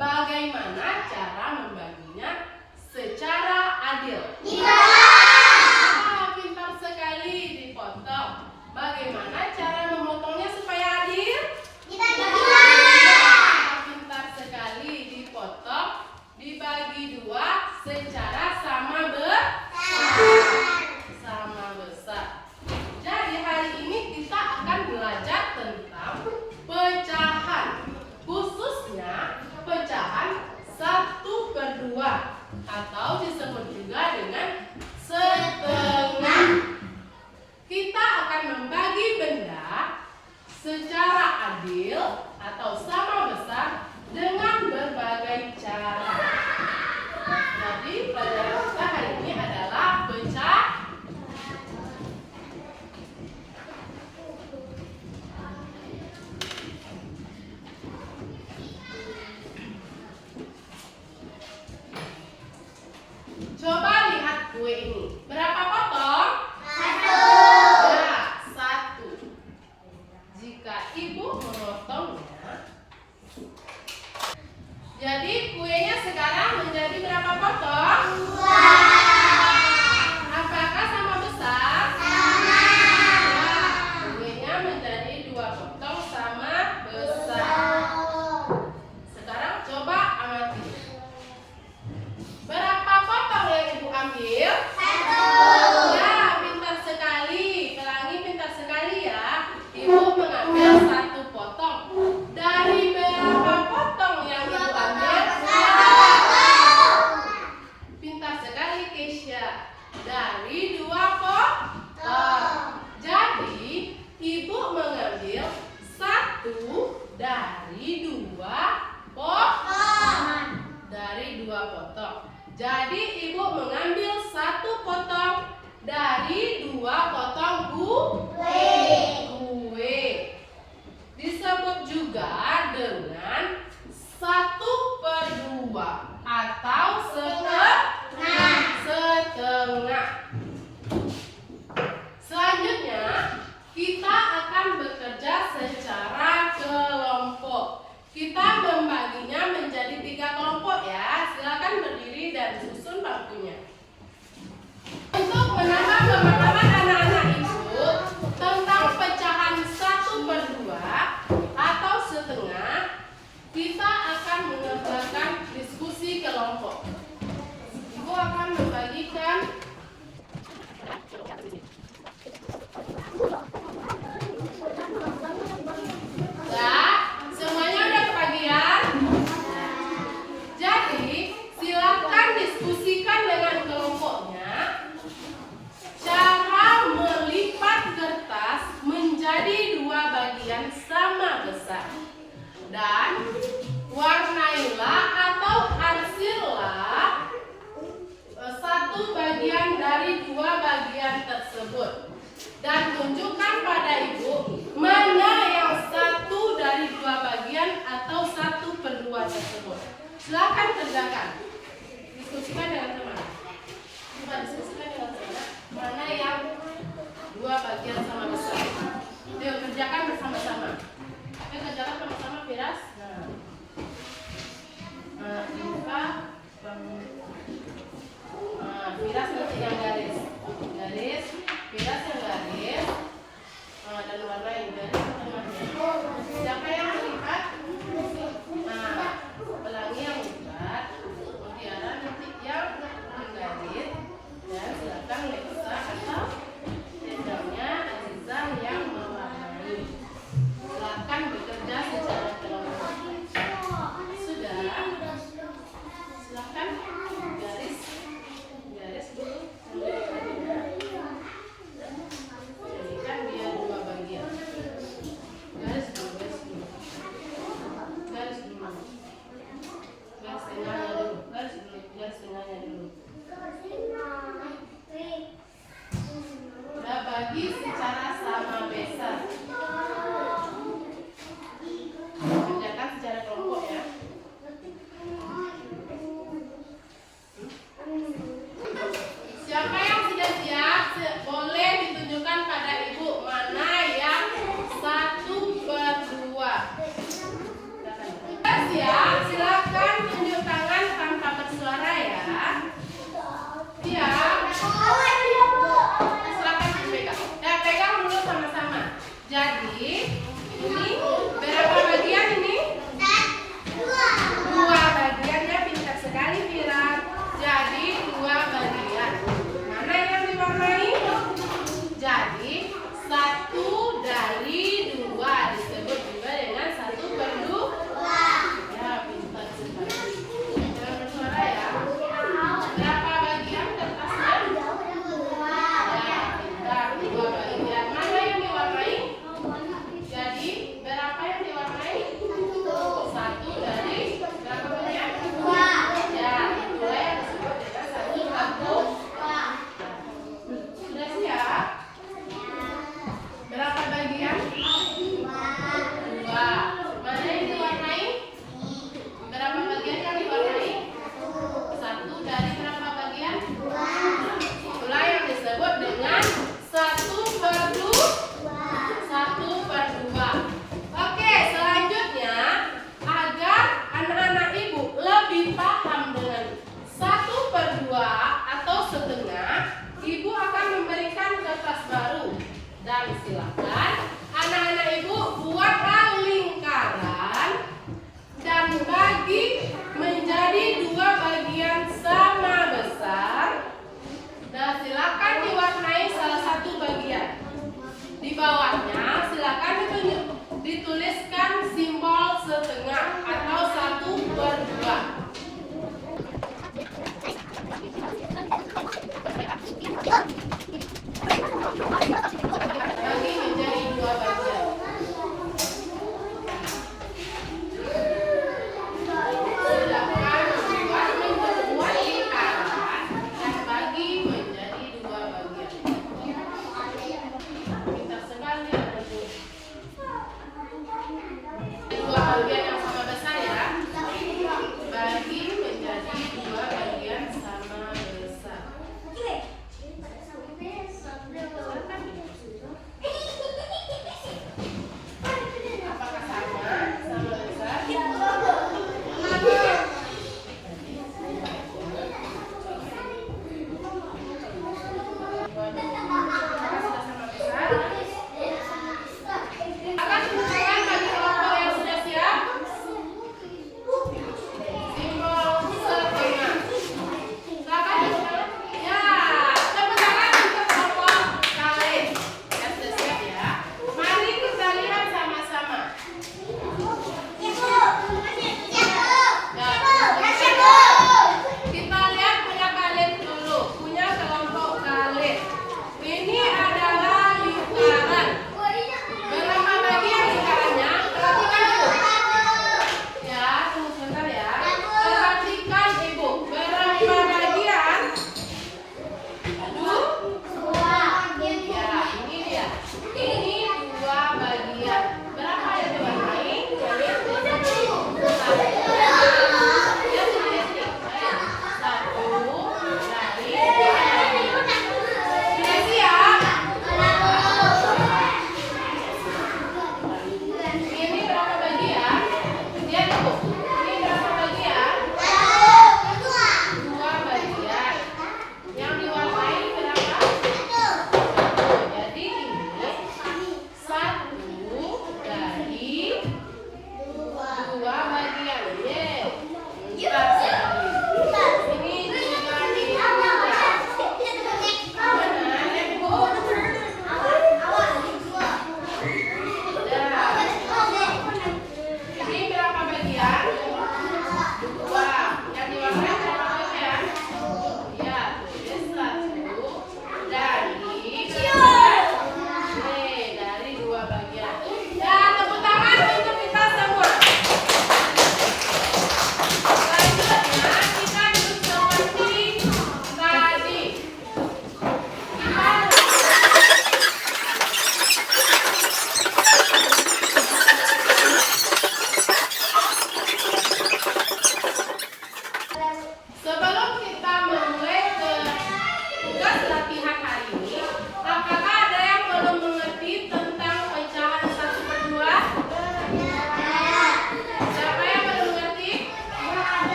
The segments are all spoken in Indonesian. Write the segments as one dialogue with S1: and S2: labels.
S1: Bagaimana cara membaginya secara adil? Pintar sekali dipotong. Bagaimana cara memotongnya supaya adil? Pintar sekali dipotong, dibagi dua secara sama besar. Jadi hari ini kita akan belajar tentang pecahan, khususnya pecahan 1/2 atau disebut juga dengan setengah. Kita akan membagi benda secara adil atau sama besar dengan berbagai cara. Jadi pelajaran kita hari ini adalah pecah. Coba lihat kue ini. Berapa potong? 1. Jika ibu memotongnya, jadi kuenya sekarang menjadi berapa potong? 2. Apakah sama besar? Sama. Kuenya menjadi 2 potong sama besar. Sekarang coba amati. Berapa potong yang ibu ambil? 1. Ya, pintar sekali. Pelangi pintar sekali ya. Ibu mengambil 1 potong. Dari berapa potong yang ibu ambil? 1. Pintar sekali Keisha. Dari 2 potong. Jadi ibu mengambil 1 dari 2 potong. Dari 2 potong. Jadi ibu mengambil 1 potong dari 2 potong kue. Disebut juga dengan 1/2 atau setengah. Selanjutnya kita akan bekerja secara kelompok. Kita membaginya menjadi 3 kelompok ya. Silakan berdiri dan susun bangkunya. Untuk menambah pemahaman anak-anak ibu tentang pecahan 1/2 atau setengah, kita akan mengerjakan diskusi kelompok. Ibu akan membagikan semuanya udah kebagian? Jadi silakan diskusikan dengan kelompoknya cara melipat kertas menjadi 2 bagian sama besar. Dan warnailah atau arsilah 1 bagian dari 2 bagian tersebut. Dan tunjukkan pada ibu mana yang 1 dari 2 bagian atau 1/2 tersebut. Silakan kerjakan. Diskusikan dengan teman. Coba diskusikan dengan teman. Mana yang 2 bagian sama besar. Yuk kerjakan bersama-sama. Yuk kerjakan sama-sama Firas. Buka. Firas nanti yang garis. Firas yang garis. Dan warna yang garis. Siapa yang melihat? Pelangi yang melihat. Mutiara nanti yang menggaris. Dan silakan Leksa atau Jendangnya Azizah yang mewarnai. Silakan bekerja secara kelompok. Sudah. Silakan garis dulu. Jadikan dia 2 bagian. Garis dulu. ini berapa bagian ini? Dua bagian ya, pintar sekali Vira. Jadi dua bagian. Mana yang diwarnai? Jadi 1 dari 2 disebut juga dengan 1/2. Ya, pintar sekali. Jangan bersuara ya. Berapa bagian kertasnya? Ya, pintar, 2 bagian. Mana yang diwarnai? Jadi berapa yang diwarnai?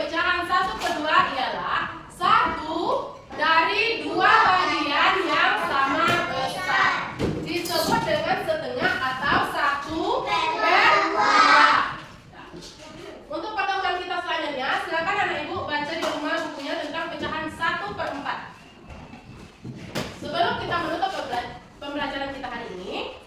S1: pecahan 1/2 ialah 1 dari 2 bagian yang sama besar. Disebut dengan setengah atau 1/2. Untuk pertemuan kita selanjutnya, silakan anak ibu baca di rumah bukunya tentang pecahan 1/4. Sebelum kita menutup pembelajaran kita hari ini,